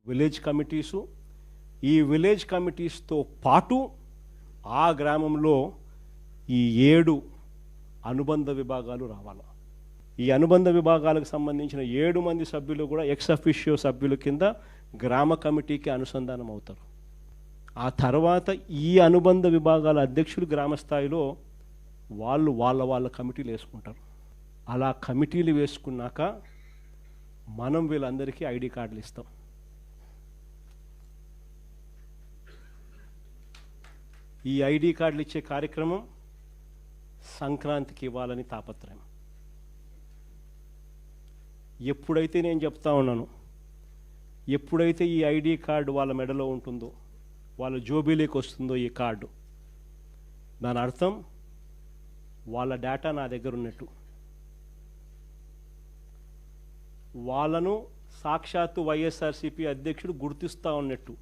Village committees, ఈ village కమిటీస్తో పాటు ఆ గ్రామంలో ఈ 7 అనుబంధ విభాగాలు రావాలి. ఈ అనుబంధ విభాగాలకు సంబంధించిన 7 మంది సభ్యులు కూడా ఎక్స్ అఫిషియో సభ్యుల కింద గ్రామ కమిటీకి అనుసంధానం అవుతారు. ఆ తర్వాత ఈ అనుబంధ విభాగాల అధ్యక్షులు గ్రామ స్థాయిలో వాళ్ళ కమిటీలు వేసుకుంటారు. అలా కమిటీలు వేసుకున్నాక మనం వీళ్ళందరికీ ఐడి కార్డులు ఇస్తాం. ఈ ఐడి కార్డులు ఇచ్చే కార్యక్రమం సంక్రాంతికి ఇవ్వాలని తాపత్రయం. ఎప్పుడైతే నేను చెప్తా ఉన్నాను, ఎప్పుడైతే ఈ ఐడి కార్డు వాళ్ళ మెడలో ఉంటుందో, వాళ్ళ జోబీలోకి వస్తుందో ఈ కార్డు, దాని అర్థం వాళ్ళ డేటా నా దగ్గర ఉన్నట్టు. వాళ్ళను సాక్షాత్తు వైఎస్ఆర్సీపీ అధ్యక్షుడు గుర్తిస్తూ ఉన్నట్టు.